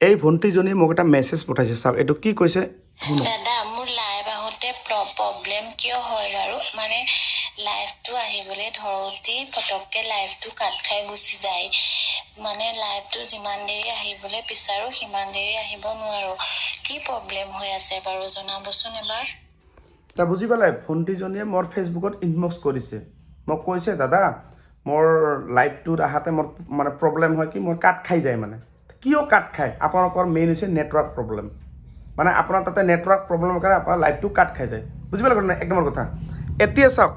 এই ভণ্টিজনীয়ে মোক এটা মেছেজ পঠাইছে, চাওক এইটো কি কৈছে শুনক। দাদা মোৰ লাইভ আহোঁতে প্ৰব্লেম কিয় হয় বাৰু? মানে লাইভটো আহিবলৈ ধৰোঁতেই পটককৈ লাইভটো কাট খাই গুচি যায়। মানে লাইভটো যিমান দেৰি আহিবলৈ বিচাৰোঁ সিমান দেৰি আহিব নোৱাৰোঁ। কি প্ৰব্লেম হৈ আছে বাৰু জনাবচোন এবাৰ। তা বুজি পালে, ভণ্টিজনীয়ে মোৰ ফেচবুকত ইনবক্স কৰিছে, মোক কৈছে দাদা মোৰ লাইভটোত আহাতে মোৰ মানে প্ৰব্লেম হয় কি মোৰ কাট খাই যায়, মানে কিয় কাট খায়, আপোনালোকৰ মেইন হৈছে নেটৱৰ্ক প্ৰব্লেম, মানে আপোনাৰ তাতে নেটৱৰ্ক প্ৰব্লেমৰ কাৰণে আপোনাৰ লাইভটো কাট খাই যায়। বুজি পালে এক নম্বৰ কথা। এতিয়া চাওক,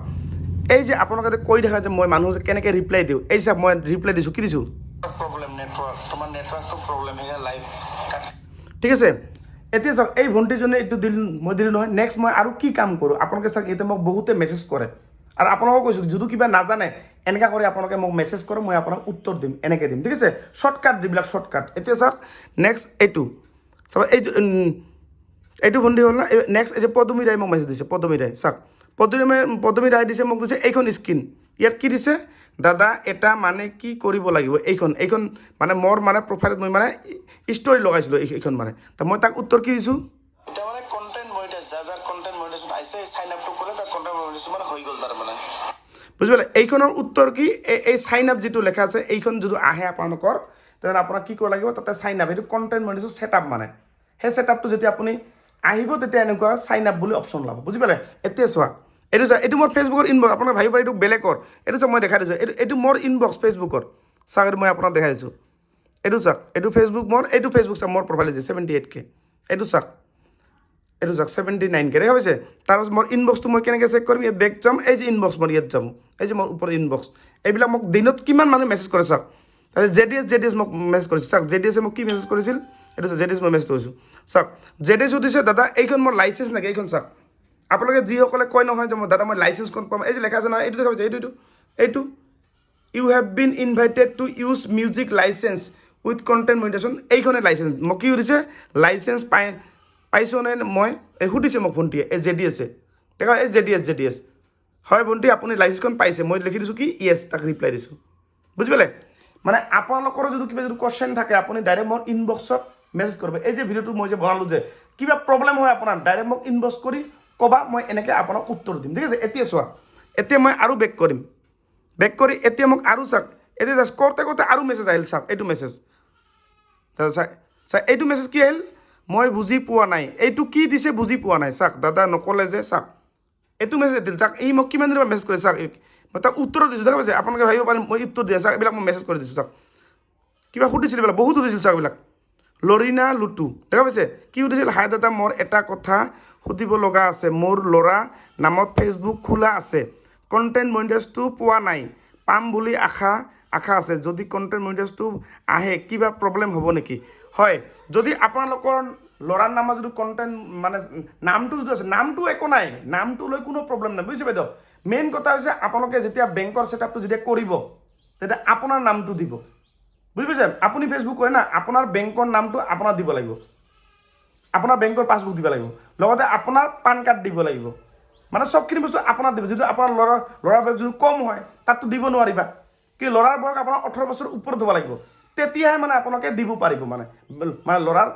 এই যে আপোনালোকে কৈ দেখা যে মই মানুহ কেনেকৈ ৰিপ্লাই দিওঁ, এই চাওক মই ৰিপ্লাই দিছোঁ, কি দিছোঁ, প্ৰব্লেম নেটৱৰ্ক, তোমাৰ নেটৱৰ্কটো প্ৰব্লেম সেইকাৰণে লাইভ কাট, ঠিক আছে। এতিয়া চাওক এই ভণ্টিজনে এইটো দিলোঁ, মই দিলোঁ নহয়, নেক্সট মই আৰু কি কাম কৰোঁ আপোনালোকে চাওক। এতিয়া মোক বহুতে মেছেজ কৰে আৰু আপোনালোকক কৈছোঁ যদি কিবা নাজানে এনেকুৱা কৰি আপোনালোকে মোক মেছেজ কৰে, মই আপোনাক উত্তৰ দিম, এনেকৈ দিম, ঠিক আছে। শ্বৰ্টকাট যিবিলাক শ্বৰ্টকাট। এতিয়া চাওক নেক্সট এইটো চাওক, এইটো ভণ্টি হ'ল না। নেক্সট এই যে পদুমী ৰায় মোক মেছেজ দিছে, পদুমী ৰায় চাওক, পদুমী ৰায় দিছে মোক দিছে এইখন স্ক্ৰীন, ইয়াত কি দিছে, দাদা এটা মানে কি কৰিব লাগিব, এইখন মানে মোৰ মানে প্ৰফাইলত মই মানে ষ্টৰি লগাইছিলোঁ এইখন মানে, তো মই তাক উত্তৰ কি দিছোঁ, এতিয়া মানে কণ্টেণ্ট মনিটাইজ, যাৰ কণ্টেণ্ট মনিটাইজেশ্যন আহিছে চাইন আপটো কৰিলে তাৰ কণ্টেণ্ট মনিটাইজেশ্যন মানে হৈ গ'ল তাৰ মানে। বুজি পালে, এইখনৰ উত্তৰ কি, এই চাইন আপ যিটো লেখা আছে এইখন যদি আহে আপোনালোকৰ, তেনেহ'লে আপোনাক কি কৰিব লাগিব, তাতে চাইন আপ, এইটো কণ্টেণ্ট মনিটাইজেশ্যন ছেট আপ মানে, সেই ছেট আপটো যেতিয়া আপুনি আহিব তেতিয়া এনেকুৱা চাইন আপ বুলি অপশ্যন ওলাব। বুজি পালে। এতিয়া চোৱা এইটো চাওক, এইটো মোৰ ফেচবুকৰ ইনবক্স, আপোনাক ভাবিব পাৰে এইটো বেলেগৰ, এইটো চাওক মই দেখাই দিছোঁ, এইটো মোৰ ইনবক্স ফেচবুকৰ, চাওক এইটো মই আপোনাক দেখাই দিছোঁ, এইটো চাওক, এইটো ফেচবুক মোৰ, এইটো ফেচবুক চাওক মোৰ প্ৰফাইল দিছে 78K, এইটো চাওক, এইটো চাওক 79K, দেখা পাইছে। তাৰপাছত মোৰ ইনবক্সটো মই কেনেকৈ চেক কৰিম, ইয়াত বেক যাম, এই যে ইনবক্স মোৰ ইয়াত যাম, এই যে মোৰ ওপৰত ইনবক্স, এইবিলাক মোক দিনত কিমান মানুহে মেছেজ কৰে চাওক। তাৰপিছত জেডিএছ মোক মেছেজ কৰিছে, চাওক জেডিএছে মোক কি মেছেজ কৰিছিল, এইটো চাওক জেডিএছ মই মেছেজ কৰিছোঁ, চাওক জেডিএছ সুধিছে দাদা এইখন মোৰ লাইচেঞ্চ নেকি, এইখন চাওক। আপোনালোকে যিসকলে কয় নহয় যে মই দাদা মই লাইচেঞ্চ ক'ত পাম, এই যে লেখা আছে নহয়, এইটো দেখা পাইছে, এইটো you have been invited to use music licence with content monetisation, এইখনে লাইচেঞ্চ মোক কি সুধিছে, লাইচেঞ্চ পাইছোনে মই, এই সুধিছে মোক ভণ্টিয়ে, এই জেডিএছে, দেখা এই জেডিএছ হয় ভণ্টি আপুনি লাইচেঞ্চখন পাইছে, মই লিখি দিছোঁ কি য়েছ, তাক ৰিপ্লাই দিছোঁ। বুজি পালে, মানে আপোনালোকৰো যদি কিবা যদি কুৱেশ্যন থাকে আপুনি ডাইৰেক্ট মোৰ ইনবক্সত মেছেজ কৰিব। এই যে ভিডিঅ'টো মই যে বনালোঁ যে কিবা প্ৰব্লেম হয় আপোনাৰ ডাইৰেক্ট মোক ইনবক্স কৰি ক'বা, মই এনেকৈ আপোনাক উত্তৰ দিম, ঠিক আছে। এতিয়া চোৱা, এতিয়া মই আৰু বেক কৰিম, বেক কৰি এতিয়া মোক আৰু চাওক, এতিয়া জাষ্ট কৰোঁতে আৰু মেছেজ আহিল, চাওক এইটো মেছেজ, চাওক এইটো মেছেজ কি আহিল, মই বুজি পোৱা নাই, এইটো কি দিছে বুজি পোৱা নাই, চাওক দাদা নক'লে যে, চাওক এইটো মেছেজ দিল, চাওক এই মোক কিমান দিনৰ মেছেজ কৰিছে, চাওক মই তাক উত্তৰ দিছোঁ, দেখা পাইছে। আপোনালোকে ভাবিব পাৰিম মই উত্তৰ দিয়া, চাওক এইবিলাক মই মেছেজ কৰি দিছোঁ, চাওক কিবা সুধিছিল, এইবিলাক বহুত সুধিছিল, চাওক এইবিলাক লৰিনা লুটু, দেখা পাইছে কি সুধিছিল, হাই দাদা মোৰ এটা কথা সুধিব লগা আছে, মোৰ ল'ৰা নামত ফেচবুক খোলা আছে, কণ্টেণ্ট মনিটাইজটো পোৱা নাই, পাম বুলি আশা আছে, যদি কণ্টেণ্ট মনিটাইজটো আহে কিবা প্ৰব্লেম হ'ব নেকি। হয়, যদি আপোনালোকৰ ল'ৰাৰ নামত যদি কণ্টেণ্ট মানে নামটো যদি আছে, নামটো একো নাই, নামটো লৈ কোনো প্ৰব্লেম নাই, বুজিছে বাইদেউ। মেইন কথা হৈছে আপোনালোকে যেতিয়া বেংকৰ ছেটআপটো যেতিয়া কৰিব তেতিয়া আপোনাৰ নামটো দিব, বুজি পাইছে। আপুনি ফেচবুক কৰে না, আপোনাৰ বেংকৰ নামটো আপোনাৰ দিব লাগিব, আপোনাৰ বেংকৰ পাছবুক দিব লাগিব, লগতে আপোনাৰ পান কাৰ্ড দিব লাগিব, মানে চবখিনি বস্তু আপোনাৰ দিব। যিটো আপোনাৰ ল'ৰাৰ বয়স যদি কম হয় তাকতো দিব নোৱাৰিবা, কি ল'ৰাৰ বয়স আপোনাৰ 18 বছৰ ওপৰত হ'ব লাগিব, তেতিয়াহে মানে আপোনালোকে দিব পাৰিব, মানে ল'ৰাৰ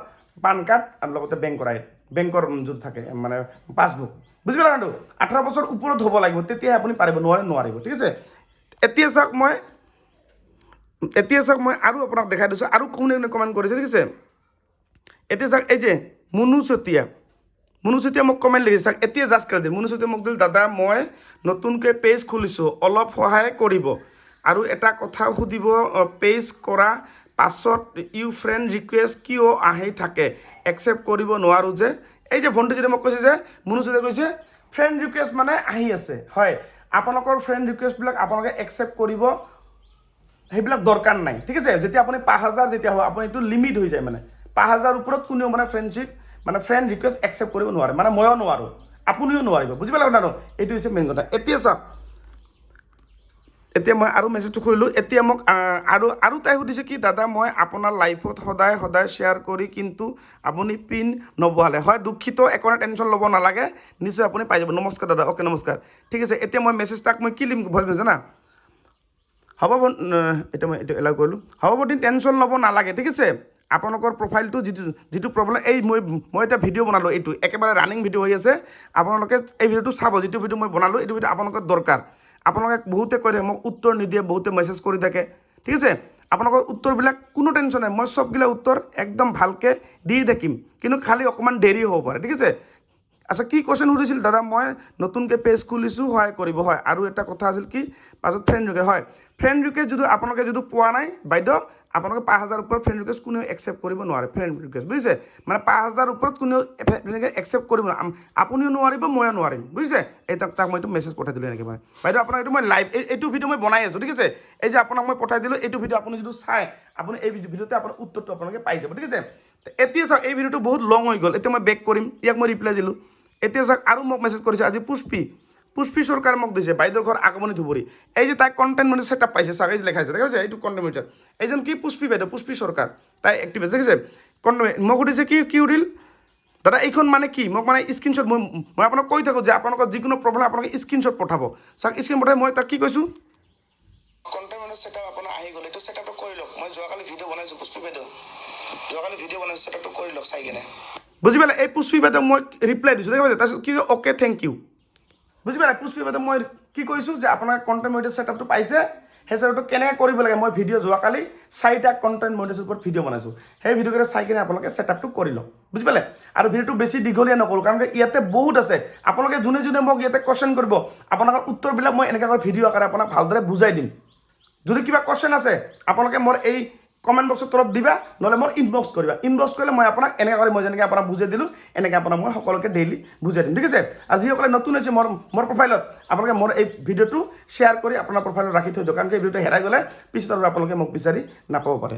পান কাৰ্ড আৰু লগতে বেংকৰ যোনটো থাকে মানে পাছবুক, বুজি পালা কিন্তু 18 বছৰ ওপৰত হ'ব লাগিব, তেতিয়াহে আপুনি পাৰিব, নোৱাৰিব, ঠিক আছে। এতিয়া চাওক মই আৰু আপোনাক দেখাই দিছোঁ, আৰু কোনে কমেণ্ট কৰিছে, ঠিক আছে। এতিয়া চাওক এই যে মুনু চতিয়া মোক কমেণ্ট লিখিছে, চাওক এতিয়া জাষ্ট কৰি দিম, মুনু চতিয়া মোক দিল, দাদা মই নতুনকৈ পেজ খুলিছোঁ, অলপ সহায় কৰিব, আৰু এটা কথা সুধিব, পেজ কৰা পাছত ইউ ফ্ৰেণ্ড ৰিকুৱেষ্ট কিয় আহি থাকে, একচেপ্ট কৰিব নোৱাৰোঁ যে। এই যে ভণ্টিজনে মোক কৈছে যে, মুনু চতিয়াই কৈছে ফ্ৰেণ্ড ৰিকুৱেষ্ট মানে আহি আছে, হয় আপোনালোকৰ ফ্ৰেণ্ড ৰিকুৱেষ্টবিলাক আপোনালোকে একচেপ্ট কৰিব, সেইবিলাক দৰকাৰ নাই, ঠিক আছে। যেতিয়া আপুনি 5000 যেতিয়া হ'ব আপুনি এইটো লিমিট হৈ যায়, মানে 5000 ওপৰত কোনেও মানে ফ্ৰেণ্ড ৰিকুৱেষ্ট একচেপ্ট কৰিব নোৱাৰে, মানে ময়ো নোৱাৰোঁ, আপুনিও নোৱাৰিব, বুজি পালে কথাটো। এইটো হৈছে মেইন কথা। এতিয়া চাওক, এতিয়া মই আৰু মেছেজটো খুলিলোঁ, এতিয়া মোক আৰু তাই সুধিছে কি, দাদা মই আপোনাৰ লাইফত সদায় শ্বেয়াৰ কৰি কিন্তু আপুনি পিন নবহালে, হয় দুখিত, একো টেনশ্যন ল'ব নালাগে, নিশ্চয় আপুনি পাই যাব, নমস্কাৰ দাদা, অ'কে নমস্কাৰ, ঠিক আছে। এতিয়া মই মেছেজ তাক মই কি লিম ভইচ মেছেজ জানা, হ'ব এতিয়া মই এইটো এলাউ কৰিলোঁ, হ'ব ভণ্টি টেনশ্যন ল'ব নালাগে, ঠিক আছে, আপোনালোকৰ প্ৰফাইলটো যিটো প্ৰব্লেম এই মই এটা ভিডিঅ' বনালোঁ, এইটো একেবাৰে ৰানিং ভিডিঅ' হৈ আছে, আপোনালোকে এই ভিডিঅ'টো চাব। যিটো ভিডিঅ' মই বনালোঁ এইটো ভিডিঅ' আপোনালোকৰ দৰকাৰ। আপোনালোকে বহুতে কৈ থাকে মোক উত্তৰ নিদিয়ে, বহুতে মেছেজ কৰি থাকে, ঠিক আছে। আপোনালোকৰ উত্তৰবিলাক কোনো টেনশ্যন নাই, মই চববিলাক উত্তৰ একদম ভালকৈ দি থাকিম, কিন্তু খালি অকণমান দেৰি হ'ব পাৰে, ঠিক আছে। আচ্ছা, কি কুৱেশ্যন সুধিছিল দাদা? মই নতুনকৈ পেজ খুলিছোঁ, সহায় কৰিব। হয়, আৰু এটা কথা আছিল কি পাছত ফ্ৰেণ্ড ৰিকুৱেষ্ট। হয়, ফ্ৰেণ্ড ৰিকুৱেষ্ট যদি আপোনালোকে যদি পোৱা নাই বাইদেউ, আপোনালোকে 5,000 ওপৰত ফ্ৰেণ্ড ৰিকুৱেষ্ট কোনেও একচেপ্ট কৰিব নোৱাৰে। ফ্ৰেণ্ড ৰিকুৱেষ্ট বুজিছে, মানে 5,000 ওপৰত কোনেও একচেপ্ট কৰিব নোৱাৰে। আপুনিও নোৱাৰিব, ময়ো নোৱাৰিম, বুজিছে। এই তাক মই এইটো মেছেজ পঠাই দিলোঁ এনেকৈ। মানে বাইদেউ আপোনাক এইটো মই লাইভ এইটো ভিডিঅ' মই বনাই আছোঁ, ঠিক আছে। এই যে আপোনাক মই পঠাই দিলোঁ এইটো ভিডিঅ' আপুনি যিটো চাই আপুনি এই ভিডিঅ'তে আপোনাৰ উত্তৰটো আপোনালোকে পাই যাব, ঠিক আছে। এতিয়া চাওক, এই ভিডিঅ'টো বহুত লং হৈ গ'ল, এতিয়া মই বেক কৰিম, ইয়াক মই ৰিপ্লাই দিলোঁ। এতিয়া চাওক, আৰু মোক মেছেজ কৰিছে আজি পুষ্পি চৰকাৰে মোক দিছে বাইদেউৰ ঘৰ আগমনি ধুবুৰী। এই যে তাই কণ্টেণ্ট মনিটৰ ছেটআপ পাইছে, চাওক এই যে লেখাইছে, দেখা পাইছে এইটো কণ্টেণ্ট মনিটৰ। এইজন কি পুষ্পি বাইদেউ, পুষ্পি চৰকাৰ, তাই এক্টিভ আছে, ঠিক আছে। মোক সুধিছে কি সুধিল দাদা এইখন মানে কি, মোক মানে স্ক্ৰীনশ্বট মই আপোনাক কৈ থাকোঁ যে আপোনালোকৰ যিকোনো প্ৰব্লেম আপোনালোকে স্ক্ৰীনশ্বট পঠাব। চাওক স্ক্ৰীন পঠাই মই তাক কি কৈছোঁ, কণ্টেণ্ট মনিটৰ ছেটআপ আপোনাৰ আহি গ'ল, এইটো ছেটআপটো কৰি লওক। মই যোৱাকালি ভিডিঅ' বনাইছোঁ পুষ্পি বাইদেউ, যোৱাকালি ভিডিঅ' বনাইছোঁ, ছেটআপটো কৰি লওক চাই কেনে, বুজি পালে। এই পুষ্পি বাইদেউ মই ৰিপ্লাই দিছোঁ, দেখা পাইছে। তাৰপিছত কি অ'কে থেংক ইউ, বুজি পালে। পুষ্পি বাইদেউ মই কি কৈছোঁ যে আপোনাৰ কণ্টেণ্ট মনিটৰ ছেটআপটো পাইছে, সেই ছেটআপটো কেনেকৈ কৰিব লাগে মই ভিডিঅ' যোৱাকালি 4টা কণ্টেণ্ট মনিটৰৰ ওপৰত ভিডিঅ' বনাইছোঁ। সেই ভিডিঅ'কেইটা চাই কিনে আপোনালোকে ছেটআপটো কৰি লওক, বুজি পালে। আৰু ভিডিঅ'টো বেছি দীঘলীয়া নকৰোঁ, কাৰণ ইয়াতে বহুত আছে। আপোনালোকে যোনে মোক ইয়াতে কুৱেশ্যন কৰিব, আপোনালোকৰ উত্তৰবিলাক মই এনেকৈ ভিডিঅ' আকাৰে আপোনাক ভালদৰে বুজাই দিম। যদি কিবা কুৱেশ্যন আছে আপোনালোকে মোৰ এই কমেণ্ট বক্সৰ তলত দিবা, নহ'লে মোৰ ইনবক্স কৰিবা। ইনবক্স কৰিলে মই আপোনাক এনেকৈ কৰি মই যেনেকৈ আপোনাক বুজাই দিলোঁ এনেকৈ আপোনাক মই সকলোকে ডেইলি বুজাই দিম, ঠিক আছে। আৰু যিসকলে নতুন হৈছে মোৰ প্ৰফাইলত, আপোনালোকে মোৰ এই ভিডিঅ'টো শ্বেয়াৰ কৰি আপোনাৰ প্ৰফাইলত ৰাখি থৈ দিয়ক, কাৰণ এই ভিডিঅ'টো হেৰাই গ'লে পিছত আৰু আপোনালোকে মোক বিচাৰি নাপাব পাৰে।